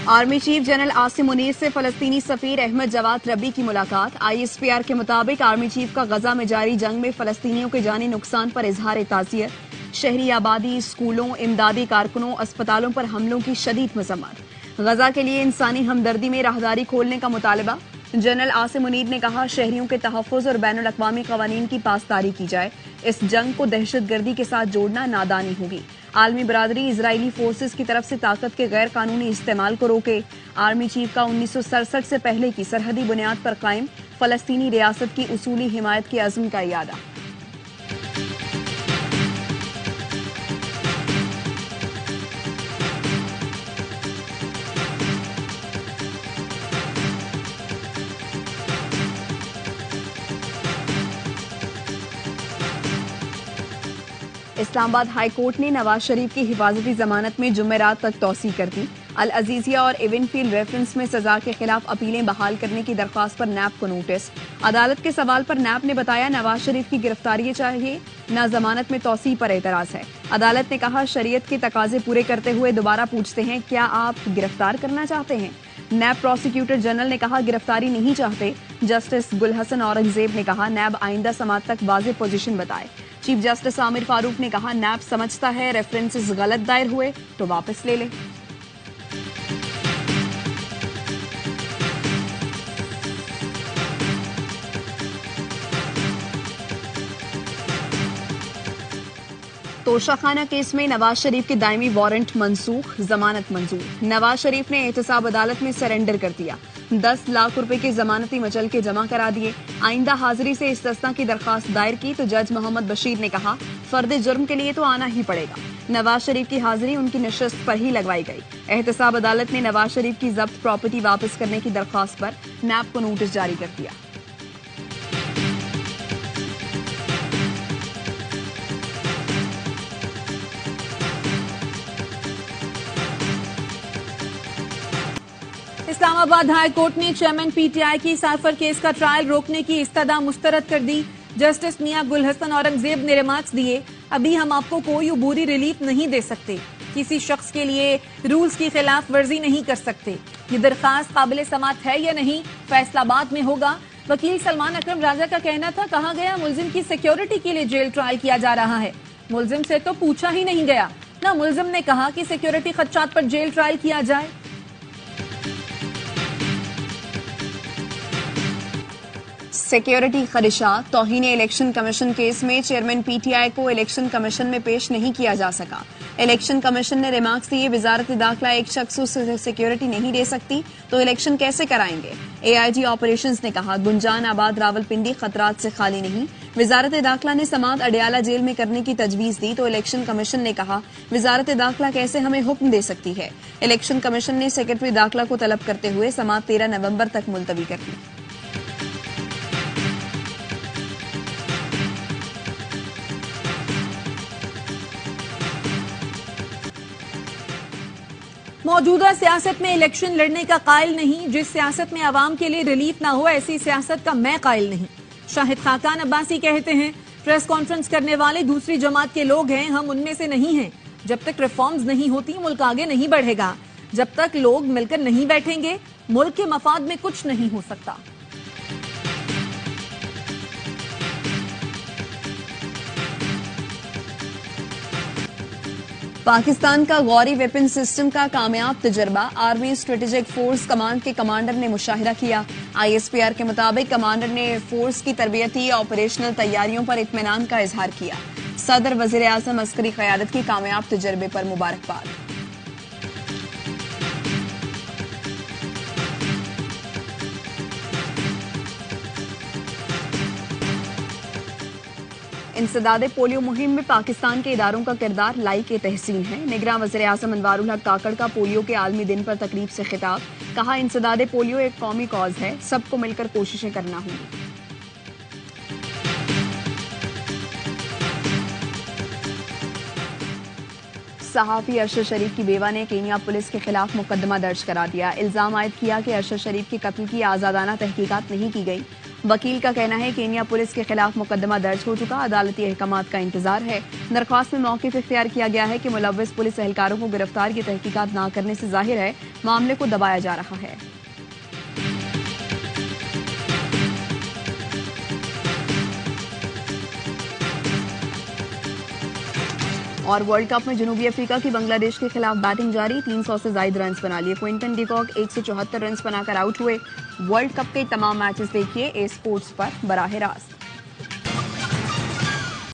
Army chief general Asim Munir से फलस्तीनी सफीर अहमद जवाद रबी की मुलाकात। ISPR के मुताबिक आर्मी चीफ का गजा में जारी जंग में फलस्तीनियों के जानी नुकसान पर इजहार ताज़ियत। शहरी आबादी, स्कूलों, इमदादी कारकुनों, अस्पतालों पर हमलों की शदीद मजम्मत। गजा के लिए इंसानी हमदर्दी में राहदारी खोलने का मुतालबा। जनरल आसिम मुनीर ने कहा, शहरियों के तहफ़्फ़ुज़ और बैनुल अक़वामी क़वानीन की पासदारी की जाए। इस जंग को दहशतगर्दी के साथ जोड़ना नादानी होगी। आलमी बरादरी इजरायली फोर्सेस की तरफ से ताकत के गैर कानूनी इस्तेमाल को रोके। आर्मी चीफ का 1967 से पहले की सरहदी बुनियाद पर कायम फलस्तीनी रियासत की उसूली हिमायत के अज़्म का इयादा। इस्लामाबाद हाई कोर्ट ने नवाज शरीफ की हिफाजती जमानत में जुमेरात तक तौसीह कर दी। अल अजीजिया और इवनफील्ड रेफरेंस में सजा के खिलाफ अपीलें बहाल करने की दरख्वास्त पर नैब को नोटिस। अदालत के सवाल पर नैब ने बताया, नवाज शरीफ की गिरफ्तारी चाहिए, न जमानत में तौसीह पर एतराज है। अदालत ने कहा, शरीयत के तकाजे पूरे करते हुए दोबारा पूछते हैं, क्या आप गिरफ्तार करना चाहते हैं? नैब प्रोसिक्यूटर जनरल ने कहा, गिरफ्तारी नहीं चाहते। जस्टिस गुलहसन औरंगजेब ने कहा, नैब आइंदा समात तक वाज़ेह पोजीशन बताए। चीफ जस्टिस आमिर फारूक ने कहा, नैब समझता है रेफरेंसेस गलत दायर हुए तो वापस ले ले। तोशाखाना केस में नवाज शरीफ के दायमी वारंट मनसूख, जमानत मंजूर। नवाज शरीफ ने एहतसाब अदालत में सरेंडर कर दिया। 10 लाख रुपए के जमानती मचल के जमा करा दिए। आइंदा हाजिरी से इस्तिस्ना की दरखास्त दायर की तो जज मोहम्मद बशीर ने कहा, फर्द जुर्म के लिए तो आना ही पड़ेगा। नवाज शरीफ की हाजिरी उनकी नशस्त पर ही लगवाई गई। एहतसाब अदालत ने नवाज शरीफ की जब्त प्रॉपर्टी वापस करने की दरखास्त पर नैब को नोटिस जारी कर दिया। इस्लामाबाद हाई कोर्ट ने चेयरमैन PTI की साइफर केस का ट्रायल रोकने की इस्तदा मुस्तरद कर दी। जस्टिस मियां गुलहसन औरंगजेब ने रिमार्क्स दिए, अभी हम आपको कोई अबूरी रिलीफ नहीं दे सकते, किसी शख्स के लिए रूल्स की खिलाफ वर्जी नहीं कर सकते। ये दरखास्त काबिल समात है या नहीं, फैसला बाद में होगा। वकील सलमान अकरम राजा का कहना था, कहा गया मुलजिम की सिक्योरिटी के लिए जेल ट्रायल किया जा रहा है। मुलजिम से तो पूछा ही नहीं गया, ना मुलजिम ने कहा कि सिक्योरिटी खदशात पर जेल ट्रायल किया जाए। सिक्योरिटी खदशात। तौहीन इलेक्शन कमीशन केस में चेयरमैन PTI को इलेक्शन कमीशन में पेश नहीं किया जा सका। इलेक्शन कमीशन ने रिमार्क्स दिए, वजारत दाखिला एक शख्स को सिक्योरिटी नहीं दे सकती तो इलेक्शन कैसे कराएंगे। AIG ऑपरेशंस ने कहा, गुंजान आबाद रावलपिंडी खतरात से खाली नहीं। वजारत दाखिला ने समात अडियाला जेल में करने की तजवीज दी तो इलेक्शन कमीशन ने कहा, वजारत दाखिला कैसे हमें हुक्म दे सकती है। इलेक्शन कमीशन ने सेक्रेटरी दाखिला को तलब करते हुए समात 13 नवंबर तक मुलतवी कर दी। मौजूदा सियासत में इलेक्शन लड़ने का कायल नहीं। जिस सियासत में आवाम के लिए रिलीफ ना हो, ऐसी सियासत का मैं कायल नहीं। शाहिद खाकान अब्बासी कहते हैं, प्रेस कॉन्फ्रेंस करने वाले दूसरी जमात के लोग हैं, हम उनमें से नहीं हैं। जब तक रिफॉर्म्स नहीं होती मुल्क आगे नहीं बढ़ेगा। जब तक लोग मिलकर नहीं बैठेंगे, मुल्क के मफाद में कुछ नहीं हो सकता। पाकिस्तान का गौरी वेपन सिस्टम का कामयाब तजर्बा। आर्मी स्ट्रेटेजिक फोर्स कमांड के कमांडर ने मुशाहिदा किया। ISPR के मुताबिक कमांडर ने फोर्स की तरबियती ऑपरेशनल तैयारियों पर इत्मीनान का इजहार किया। सदर वजीर आजम अस्करी क़यादत की कामयाब तजर्बे पर मुबारकबाद। इंसदादे पोलियो मुहिम में पाकिस्तान के इदारों का किरदार लाइक तहसीन है। निगरान वज़ीर आज़म अनवारुल हक काकड़ का पोलियो के आलमी दिन पर तकरीब से खिताब। कहा, इंसदादे पोलियो एक कौमी कॉज है, सबको मिलकर कोशिशें करना होंगी। सहाफी अरशद शरीफ की बेवा ने केनिया पुलिस के खिलाफ मुकदमा दर्ज करा दिया। इल्जाम आयद किया कि अरशद शरीफ के कत्ल की आजादाना तहकीकात नहीं की गई। वकील का कहना है केन्या पुलिस के खिलाफ मुकदमा दर्ज हो चुका, अदालती अहकामात का इंतजार है। दरख्वास्त में मौक़िफ़ इख्तियार किया गया है कि मुलव्विस पुलिस एहलकारों को गिरफ्तार की तहकीकात न करने से जाहिर है मामले को दबाया जा रहा है। और वर्ल्ड कप में जनूबी अफ्रीका की बांग्लादेश के खिलाफ बैटिंग जारी, 300 से ज्यादा रन बना लिए। क्विंटन डिकॉक 174 रन बनाकर आउट हुए। वर्ल्ड कप के तमाम मैचेस देखिए ए स्पोर्ट्स पर बराह रास्त।